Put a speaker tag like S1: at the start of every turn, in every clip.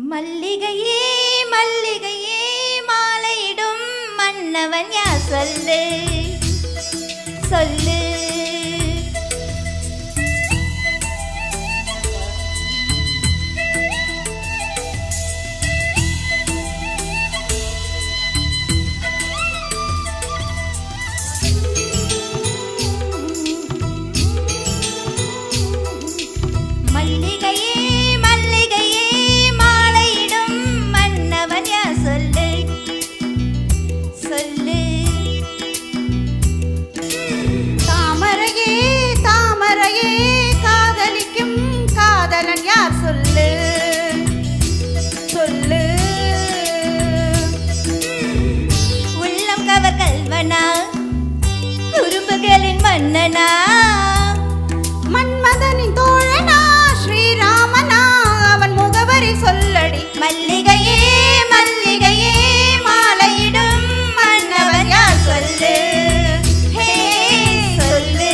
S1: மல்லிகையே மல்லிகையே மாலையிடும் மன்னவன் யார் சொல்லு சொல்லு. மல்லிகையே மல்லிகையே மாலையிடும் மன்னவன் யார் சொல்லு சொல்லு.
S2: தாமரையே தாமரையே காதலிக்கும் காதலன் யார் சொல்லு சொல்லு.
S1: உள்ளம் கவர் கல்வனா குறும்புகளின் மன்னனா
S2: மன்மதனின் தோழனா ஸ்ரீராமனா அவன் முகவரி சொல்லடி.
S1: மல்லிகையே மல்லிகையே மாலையிடும் மன்னவன் யார் சொல்லு ஹே சொல்லு.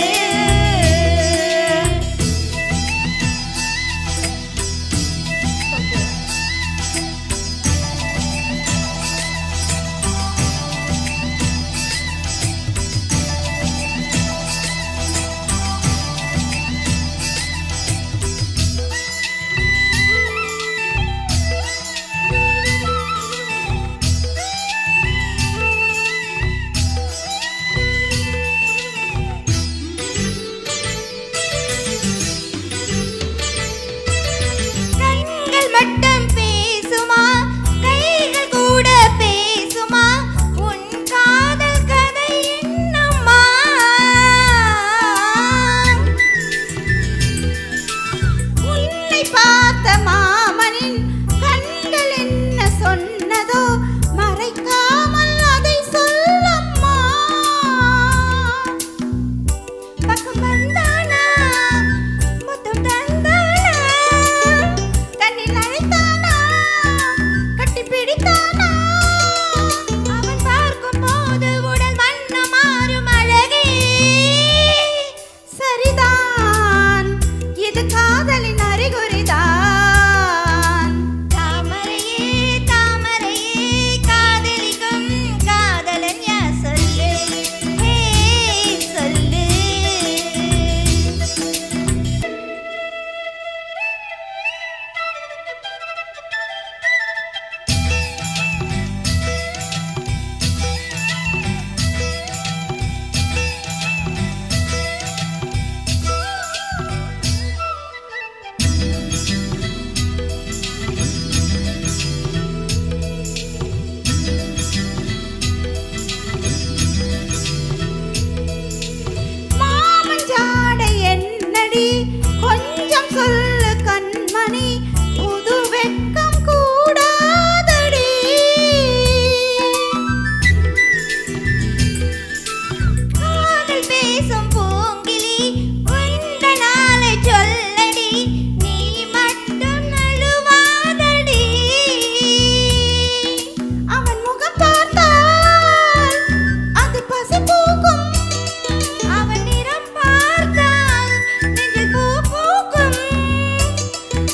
S1: கண்கள் மட்டும் பேசுமா கைகள் கூட பேசுமா உன் காதல் கதை என்னம்மா.
S2: உன்னை பார்த்த மாமனின் கண்கள் என்ன சொன்னதோ மறைக்காமல் அதை சொல்லம்மா.
S1: பக்கம் வந்தானா முத்தம் தந்தானா
S2: கண்ணில் அழைத்தானா கட்டி பிடித்தானா.
S1: அவன் பார்க்கும் போது உடல் வண்ணம் மாறும் அழகே.
S2: சரிதான் இது காதலின் அறிகுறிதான்.
S1: தாமரையே தாமரையே காதலிக்கும் காதலன் யார் சொல்லு ஹே சொல்லு.
S2: மாமன் ஜாடை என்னடி கொஞ்சம் சொல்லு கண்மணி புது வெட்கம் கூடாதடி.
S1: காதல் பேசும் பூங்கிலி உந்தனாலே சொல்லடி நீ மட்டும் நழுவாதடி.
S2: அவன் முகம் பார்த்தால் அது பசி பூக்கும்.
S1: அவன் நிறம் பார்த்தால் நெஞ்சில் பூ பூக்கும்.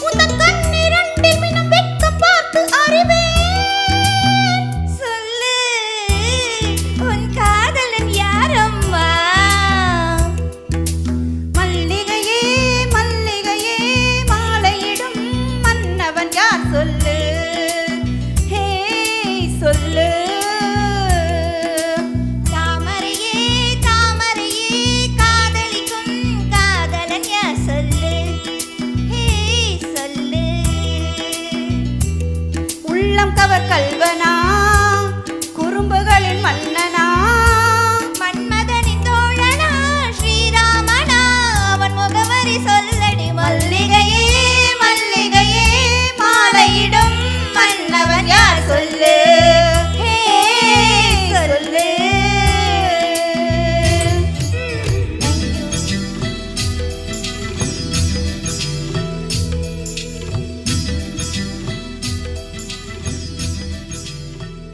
S2: உந்தன் கண்ணிரண்டில் மின்னும் வெட்கம் பார்த்து அறிவேன்.
S1: சொல்லு உன் காதலன் யாரம்மா.
S2: மல்லிகையே மல்லிகையே மாலையிடும் மன்னவன் யார் சொல்லு ஹே சொல்லு.
S1: தாமரையே தாமரையே காதலிக்கும் காதலன் யார் சொல்லு ஹே சொல்லு.
S2: உள்ளம் கவர் கல்வனா